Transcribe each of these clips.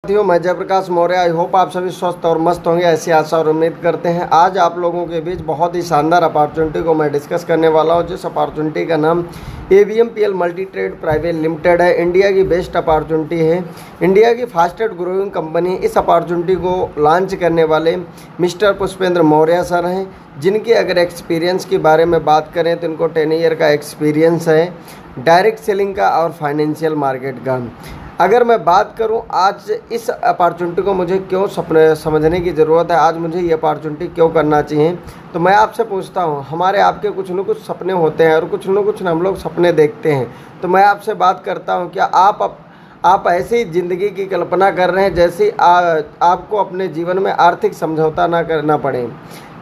साथियों, मैं Jayaprakash Maurya. I hope आप सभी स्वस्थ और मस्त होंगे, ऐसी आशा और उम्मीद करते हैं। आज आप लोगों के बीच बहुत ही शानदार अपॉर्चुनिटी को मैं डिस्कस करने वाला हूं, जिस अपॉर्चुनिटी का नाम AVMPL multi trade private limited है। इंडिया की बेस्ट अपॉर्चुनिटी है, इंडिया की फास्टेस्ट ग्रोइंग कंपनी। इस अपॉर्चुनिटी को लॉन्च करने वाले मिस्टर पुष्पेंद्र मौर्य सर हैं, जिनके अगर एक्सपीरियंस के बारे में बात करें तो इनको 10 ईयर का एक्सपीरियंस है डायरेक्ट सेलिंग का और फाइनेंशियल मार्केट का। अगर मैं बात करूं आज इस अपॉर्चुनिटी को मुझे क्यों समझने की ज़रूरत है, आज मुझे ये अपॉर्चुनिटी क्यों करना चाहिए, तो मैं आपसे पूछता हूं। हमारे आपके कुछ न कुछ सपने होते हैं और कुछ न कुछ हम लोग सपने देखते हैं। तो मैं आपसे बात करता हूं, क्या आप ऐसी ज़िंदगी की कल्पना कर रहे हैं जैसी आपको अपने जीवन में आर्थिक समझौता ना करना पड़े?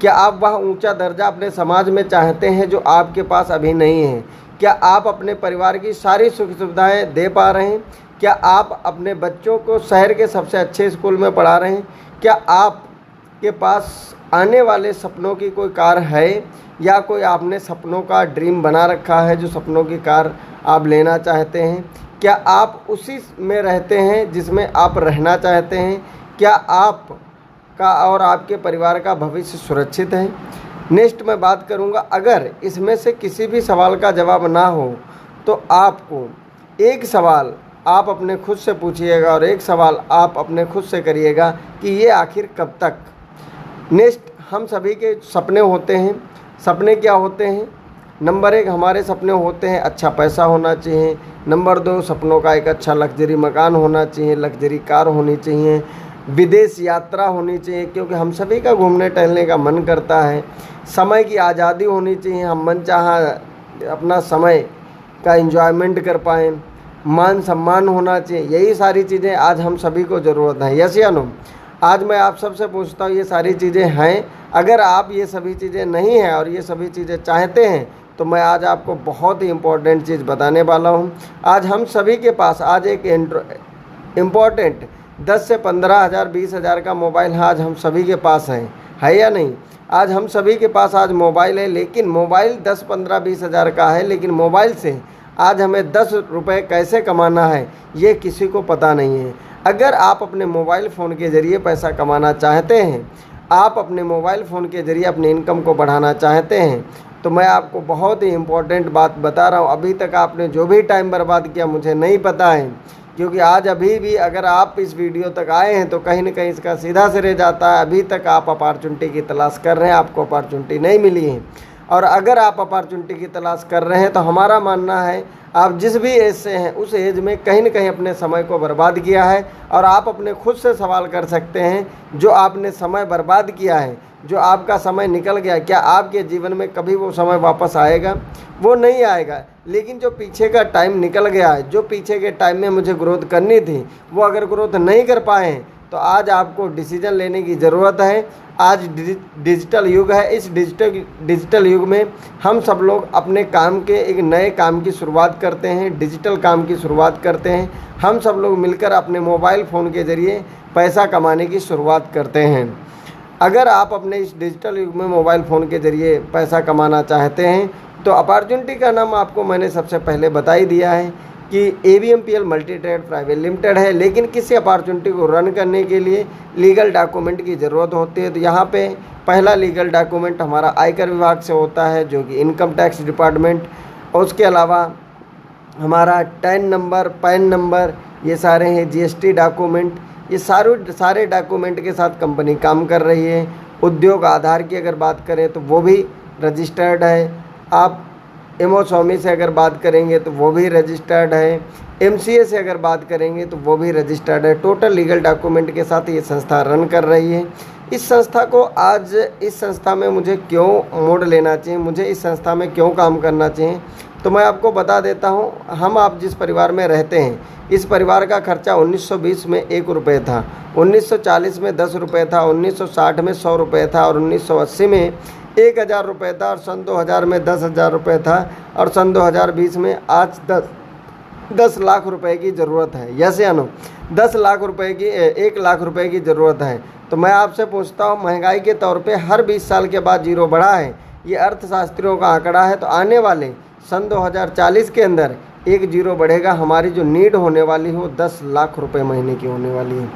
क्या आप वह ऊंचा दर्जा अपने समाज में चाहते हैं जो आपके पास अभी नहीं है? क्या आप अपने परिवार की सारी सुख सुविधाएँ दे पा रहे हैं? क्या आप अपने बच्चों को शहर के सबसे अच्छे स्कूल में पढ़ा रहे हैं? क्या आपके पास आने वाले सपनों की कोई कार है, या कोई आपने सपनों का ड्रीम बना रखा है जो सपनों की कार आप लेना चाहते हैं? क्या आप उसी में रहते हैं जिसमें आप रहना चाहते हैं? क्या आपका और आपके परिवार का भविष्य सुरक्षित है? नेक्स्ट मैं बात करूंगा, अगर इसमें से किसी भी सवाल का जवाब ना हो तो आपको एक सवाल आप अपने खुद से पूछिएगा और एक सवाल आप अपने खुद से करिएगा कि ये आखिर कब तक। नेक्स्ट, हम सभी के सपने होते हैं। सपने क्या होते हैं? नंबर 1 हमारे सपने होते हैं अच्छा पैसा होना चाहिए। नंबर 2 सपनों का एक अच्छा लग्जरी मकान होना चाहिए, लग्जरी कार होनी चाहिए, विदेश यात्रा होनी चाहिए क्योंकि हम सभी का घूमने टहलने का मन करता है। समय की आज़ादी होनी चाहिए, हम मनचाहा अपना समय का एंजॉयमेंट कर पाएँ। मान सम्मान होना चाहिए। यही सारी चीज़ें आज हम सभी को ज़रूरत है, यस या नो? आज मैं आप सबसे पूछता हूँ, ये सारी चीज़ें हैं? अगर आप ये सभी चीज़ें नहीं हैं और ये सभी चीज़ें चाहते हैं तो मैं आज आपको बहुत ही इम्पोर्टेंट चीज़ बताने वाला हूँ। आज हम सभी के पास आज एक इम्पोर्टेंट 10 से 15 हज़ार 20 हज़ार का मोबाइल आज हम सभी के पास है या नहीं? आज हम सभी के पास आज मोबाइल है, लेकिन मोबाइल 10, 15, 20 हज़ार का है, लेकिन मोबाइल से आज हमें 10 रुपये कैसे कमाना है ये किसी को पता नहीं है। अगर आप अपने मोबाइल फ़ोन के ज़रिए पैसा कमाना चाहते हैं, आप अपने मोबाइल फ़ोन के ज़रिए अपनी इनकम को बढ़ाना चाहते हैं, तो मैं आपको बहुत ही इम्पोर्टेंट बात बता रहा हूँ। अभी तक आपने जो भी टाइम बर्बाद किया मुझे नहीं पता है, क्योंकि आज अभी भी अगर आप इस वीडियो तक आए हैं तो कहीं ना कहीं इसका सीधा सिरे जाता है। अभी तक आप अपॉर्चुनिटी की तलाश कर रहे हैं, आपको अपॉर्चुनिटी नहीं मिली है। और अगर आप अपॉर्चुनिटी की तलाश कर रहे हैं तो हमारा मानना है आप जिस भी एज से हैं उस एज में कहीं न कहीं अपने समय को बर्बाद किया है। और आप अपने खुद से सवाल कर सकते हैं, जो आपने समय बर्बाद किया है, जो आपका समय निकल गया, क्या आपके जीवन में कभी वो समय वापस आएगा? वो नहीं आएगा। लेकिन जो पीछे का टाइम निकल गया है, जो पीछे के टाइम में मुझे ग्रोथ करनी थी, वो अगर ग्रोथ नहीं कर पाए तो आज आपको डिसीजन लेने की ज़रूरत है। आज डिजिटल युग है। इस डिजिटल युग में हम सब लोग अपने काम के एक नए काम की शुरुआत करते हैं, डिजिटल काम की शुरुआत करते हैं। हम सब लोग मिलकर अपने मोबाइल फ़ोन के ज़रिए पैसा कमाने की शुरुआत करते हैं। अगर आप अपने इस डिजिटल युग में मोबाइल फ़ोन के ज़रिए पैसा कमाना चाहते हैं तो अपॉर्चुनिटी का नाम आपको मैंने सबसे पहले बता ही दिया है कि AVMPL multi trade private limited है। लेकिन किसी अपॉर्चुनिटी को रन करने के लिए लीगल डॉक्यूमेंट की ज़रूरत होती है। तो यहाँ पे पहला लीगल डॉक्यूमेंट हमारा आयकर विभाग से होता है, जो कि इनकम टैक्स डिपार्टमेंट। और उसके अलावा हमारा टैन नंबर, पैन नंबर, ये सारे हैं GST डॉक्यूमेंट। ये सारे डॉक्यूमेंट के साथ कंपनी काम कर रही है। उद्योग आधार की अगर बात करें तो वो भी रजिस्टर्ड है। आप एमओ-स्वामी से अगर बात करेंगे तो वो भी रजिस्टर्ड है। MCA से अगर बात करेंगे तो वो भी रजिस्टर्ड है। टोटल लीगल डॉक्यूमेंट के साथ ये संस्था रन कर रही है। इस संस्था को आज इस संस्था में मुझे क्यों मोड़ लेना चाहिए, मुझे इस संस्था में क्यों काम करना चाहिए, तो मैं आपको बता देता हूँ। हम आप जिस परिवार में रहते हैं, इस परिवार का खर्चा 1920 में 1 रुपये था, 1940 में 10 रुपये था, 1960 में 100 रुपये था, और 1980 में 1000 रुपये था, और सन 2000 में 10,000 रुपये था, और सन 2020 में आज 10 लाख रुपए की ज़रूरत है। यस या नो? 10 लाख रुपए की 1 लाख रुपए की ज़रूरत है। तो मैं आपसे पूछता हूँ, महंगाई के तौर पे हर 20 साल के बाद जीरो बढ़ा है, ये अर्थशास्त्रियों का आंकड़ा है। तो आने वाले सन 2040 के अंदर एक जीरो बढ़ेगा, हमारी जो नीड होने वाली है वो 10 लाख रुपए महीने की होने वाली है।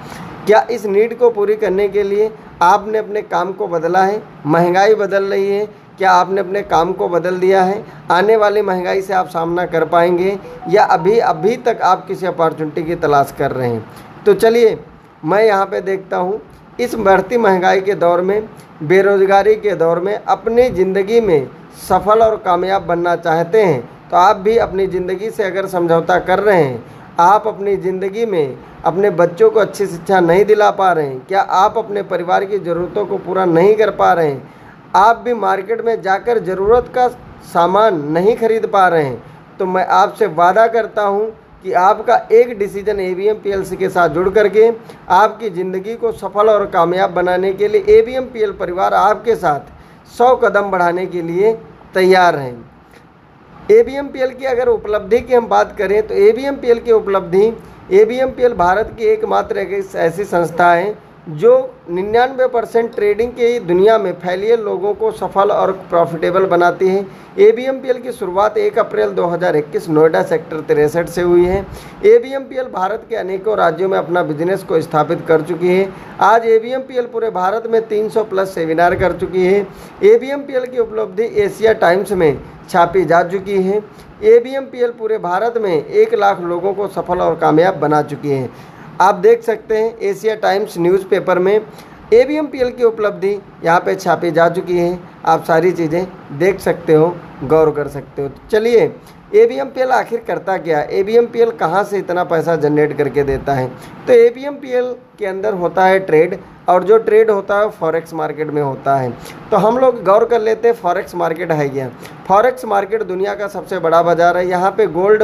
क्या इस नीड को पूरी करने के लिए आपने अपने काम को बदला है? महंगाई बदल रही है, क्या आपने अपने काम को बदल दिया है? आने वाली महंगाई से आप सामना कर पाएंगे या अभी तक आप किसी अपॉर्चुनिटी की तलाश कर रहे हैं? तो चलिए मैं यहाँ पे देखता हूँ, इस बढ़ती महंगाई के दौर में, बेरोजगारी के दौर में अपनी ज़िंदगी में सफल और कामयाब बनना चाहते हैं तो आप भी अपनी ज़िंदगी से अगर समझौता कर रहे हैं, आप अपनी ज़िंदगी में अपने बच्चों को अच्छी शिक्षा नहीं दिला पा रहे हैं, क्या आप अपने परिवार की ज़रूरतों को पूरा नहीं कर पा रहे हैं, आप भी मार्केट में जाकर ज़रूरत का सामान नहीं खरीद पा रहे हैं, तो मैं आपसे वादा करता हूं कि आपका एक डिसीजन ABM PLC के साथ जुड़ करके आपकी ज़िंदगी को सफल और कामयाब बनाने के लिए ABM PL परिवार आपके साथ 100 कदम बढ़ाने के लिए तैयार हैं। ABM PL की अगर उपलब्धि की हम बात करें तो ABM PL की उपलब्धि, ABM PL भारत की एकमात्र एक ऐसी संस्था है जो 99% ट्रेडिंग की दुनिया में फैलिए लोगों को सफल और प्रॉफिटेबल बनाती है। ABM PL की शुरुआत 1 अप्रैल 2021 नोएडा सेक्टर 63 से हुई है। ABM PL भारत के अनेकों राज्यों में अपना बिजनेस को स्थापित कर चुकी है। आज ABM PL पूरे भारत में 300 प्लस सेमिनार कर चुकी है। ABM PL की उपलब्धि एशिया टाइम्स में छापी जा चुकी है। ABM PL पूरे भारत में 1 लाख लोगों को सफल और कामयाब बना चुकी है। आप देख सकते हैं एशिया टाइम्स न्यूज़पेपर में ABM PL की उपलब्धि यहाँ पे छापी जा चुकी है। आप सारी चीज़ें देख सकते हो, गौर कर सकते हो। तो चलिए ABM PL आखिर करता क्या है, ABM PL कहाँ से इतना पैसा जनरेट करके देता है? तो ABM PL के अंदर होता है ट्रेड, और जो ट्रेड होता है फॉरेक्स मार्केट में होता है। तो हम लोग गौर कर लेते हैं फॉरेक्स मार्केट है क्या। फॉरेक्स मार्केट दुनिया का सबसे बड़ा बाजार है। यहाँ पे गोल्ड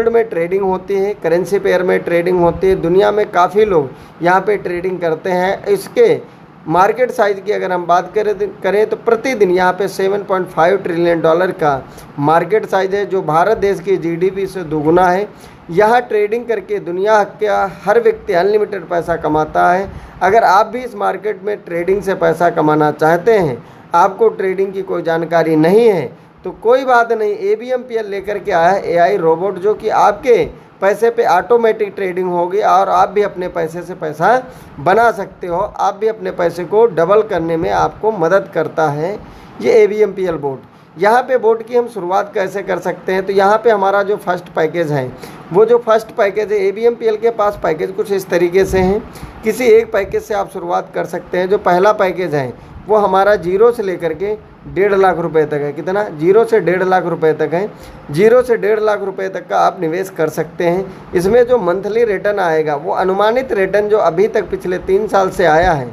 में ट्रेडिंग होती है, करेंसी पेयर में ट्रेडिंग होती है। दुनिया में काफ़ी लोग यहाँ पे ट्रेडिंग करते हैं। इसके मार्केट साइज़ की अगर हम बात करें तो प्रतिदिन यहाँ पे 7.5 ट्रिलियन डॉलर का मार्केट साइज़ है, जो भारत देश की GDP से दोगुना है। यहाँ ट्रेडिंग करके दुनिया का हर व्यक्ति अनलिमिटेड पैसा कमाता है। अगर आप भी इस मार्केट में ट्रेडिंग से पैसा कमाना चाहते हैं, आपको ट्रेडिंग की कोई जानकारी नहीं है, तो कोई बात नहीं, ABM PL लेकर के आया है AI रोबोट, जो कि आपके पैसे पे ऑटोमेटिक ट्रेडिंग होगी और आप भी अपने पैसे से पैसा बना सकते हो। आप भी अपने पैसे को डबल करने में आपको मदद करता है ये ABM PL बोट। यहाँ पे बोट की हम शुरुआत कैसे कर सकते हैं? तो यहाँ पे हमारा जो फर्स्ट पैकेज है, वो जो फर्स्ट पैकेज है, ABM PL के पास पैकेज कुछ इस तरीके से हैं। किसी एक पैकेज से आप शुरुआत कर सकते हैं। जो पहला पैकेज है वो हमारा 0 से लेकर के 1.5 लाख रुपए तक है। कितना? 0 से 1.5 लाख रुपए तक है। 0 से 1.5 लाख रुपए तक का आप निवेश कर सकते हैं। इसमें जो मंथली रिटर्न आएगा वो अनुमानित रिटर्न जो अभी तक पिछले 3 साल से आया है,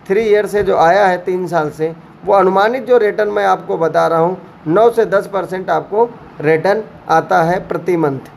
3 ईयर से जो आया है 3 साल से, वो अनुमानित जो रिटर्न मैं आपको बता रहा हूँ 9 से 10% आपको रिटर्न आता है प्रति मंथ।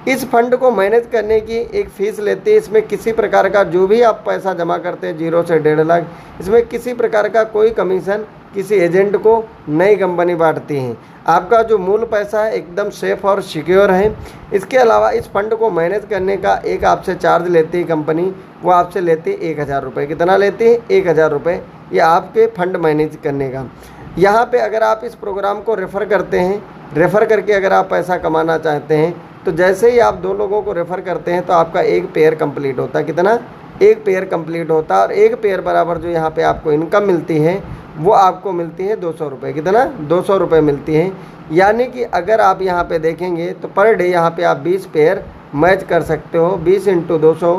इस फंड को मैनेज करने की एक फ़ीस लेती है। इसमें किसी प्रकार का जो भी आप पैसा जमा करते हैं 0 से 1.5 लाख, इसमें किसी प्रकार का कोई कमीशन किसी एजेंट को नई कंपनी बांटती है। आपका जो मूल पैसा है एकदम सेफ और सिक्योर है। इसके अलावा इस फंड को मैनेज करने का एक आपसे चार्ज लेती है कंपनी, वो आपसे लेती है 1000 रुपये। कितना लेती है? 1000 रुपये, ये आपके फंड मैनेज करने का। यहाँ पे अगर आप इस प्रोग्राम को रेफ़र करते हैं, रेफ़र करके अगर आप पैसा कमाना चाहते हैं, तो जैसे ही आप 2 लोगों को रेफ़र करते हैं तो आपका एक पेयर कंप्लीट होता है। कितना? एक पेयर कंप्लीट होता है। और एक पेयर बराबर जो यहाँ पे आपको इनकम मिलती है वो आपको मिलती है 200 रुपये। कितना? 200 रुपये मिलती है। यानी कि अगर आप यहाँ पे देखेंगे तो पर डे यहाँ पे आप 20 पेयर मैच कर सकते हो, 20 × 200।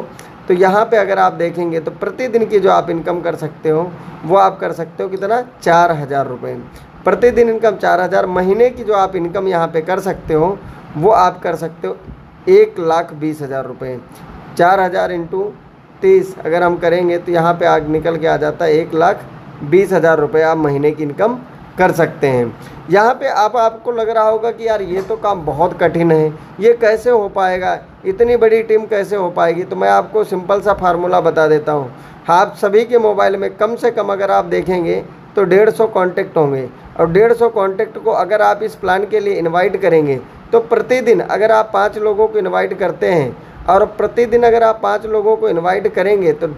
तो यहाँ पे अगर आप देखेंगे तो प्रतिदिन की जो आप इनकम कर सकते हो वो आप कर सकते हो कितना? 4000 रुपये प्रतिदिन इनकम। 4000 महीने की जो आप इनकम यहाँ पे कर सकते हो वो आप कर सकते हो 1,20,000 रुपये। 4000 × 30 अगर हम करेंगे तो यहाँ पे आग निकल के आ जाता है 1,20,000 रुपये आप महीने की इनकम कर सकते हैं। यहाँ पे आपको लग रहा होगा कि यार ये तो काम बहुत कठिन है, ये कैसे हो पाएगा, इतनी बड़ी टीम कैसे हो पाएगी? तो मैं आपको सिंपल सा फार्मूला बता देता हूँ। आप सभी के मोबाइल में कम से कम अगर आप देखेंगे तो 150 कॉन्टैक्ट होंगे, और 150 कॉन्टैक्ट को अगर आप इस प्लान के लिए इन्वाइट करेंगे तो प्रतिदिन अगर आप 5 लोगों को इन्वाइट करते हैं, और प्रतिदिन अगर आप 5 लोगों को इन्वाइट करेंगे तो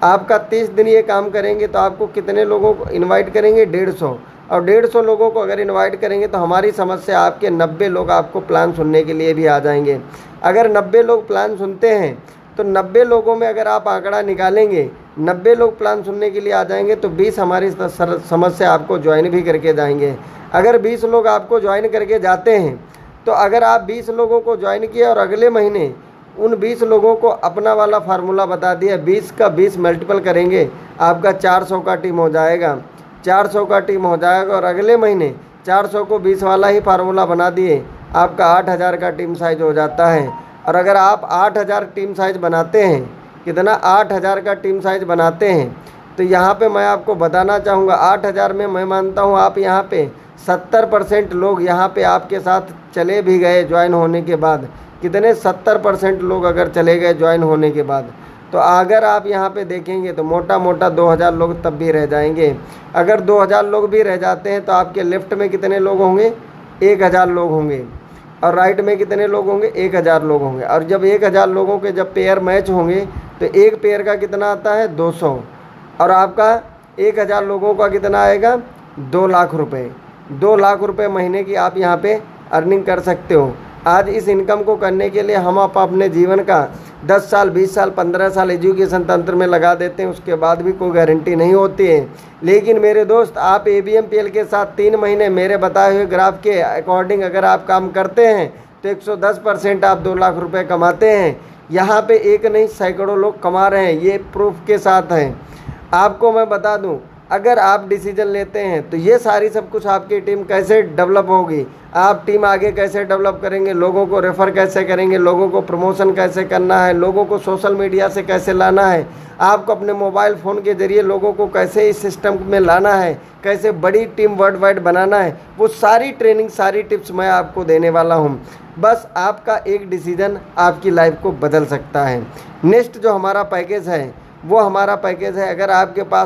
आपका 30 दिन ये काम करेंगे तो आपको कितने लोगों को इन्वाइट करेंगे? 150। और 150 लोगों को अगर इनवाइट करेंगे तो हमारी समझ से आपके 90 लोग आपको प्लान सुनने के लिए भी आ जाएंगे। अगर 90 लोग प्लान सुनते हैं तो 90 लोगों में अगर आप आंकड़ा निकालेंगे 90 लोग प्लान सुनने के लिए आ जाएंगे तो 20 हमारी समझ से आपको ज्वाइन भी करके जाएंगे। अगर 20 लोग आपको ज्वाइन करके जाते हैं तो अगर आप 20 लोगों को ज्वाइन किया और अगले महीने उन 20 लोगों को अपना वाला फार्मूला बता दिया, 20 का 20 मल्टीपल करेंगे आपका 400 का टीम हो जाएगा, 400 का टीम हो जाएगा। और अगले महीने 400 को 20 वाला ही फार्मूला बना दिए, आपका 8000 का टीम साइज हो जाता है। और अगर आप 8000 टीम साइज बनाते हैं, कितना 8000 का टीम साइज बनाते हैं, तो यहाँ पे मैं आपको बताना चाहूँगा 8000 में मैं मानता हूँ आप यहाँ पे 70% लोग यहाँ पे आपके साथ चले भी गए ज्वाइन होने के बाद। कितने 70% लोग अगर चले गए ज्वाइन होने के बाद, तो अगर आप यहाँ पे देखेंगे तो मोटा मोटा 2000 लोग तब भी रह जाएंगे। अगर 2000 लोग भी रह जाते हैं तो आपके लेफ्ट में कितने लोग होंगे, 1000 लोग होंगे, और राइट में कितने लोग होंगे, 1000 लोग होंगे। और जब 1000 लोगों के जब पेयर मैच होंगे तो एक पेयर का कितना आता है 200, और आपका 1000 लोगों का कितना आएगा 2 लाख रुपए। 2 लाख रुपए महीने की आप यहाँ पे अर्निंग कर सकते हो। आज इस इनकम को करने के लिए हम आप अपने जीवन का 10 साल 20 साल 15 साल एजुकेशन तंत्र में लगा देते हैं, उसके बाद भी कोई गारंटी नहीं होती है। लेकिन मेरे दोस्त, आप ABMPL के साथ 3 महीने मेरे बताए हुए ग्राफ के अकॉर्डिंग अगर आप काम करते हैं तो 110% आप 2 लाख रुपए कमाते हैं। यहाँ पे एक नहीं सैकड़ों लोग कमा रहे हैं, ये प्रूफ के साथ हैं। आपको मैं बता दूं, अगर आप डिसीजन लेते हैं तो ये सारी सब कुछ आपकी टीम कैसे डेवलप होगी, आप टीम आगे कैसे डेवलप करेंगे, लोगों को रेफ़र कैसे करेंगे, लोगों को प्रमोशन कैसे करना है, लोगों को सोशल मीडिया से कैसे लाना है, आपको अपने मोबाइल फ़ोन के ज़रिए लोगों को कैसे इस सिस्टम में लाना है, कैसे बड़ी टीम वर्ल्ड वाइड बनाना है, वो सारी ट्रेनिंग सारी टिप्स मैं आपको देने वाला हूँ। बस आपका एक डिसीजन आपकी लाइफ को बदल सकता है। नेक्स्ट जो हमारा पैकेज है वो हमारा पैकेज है, अगर आपके पास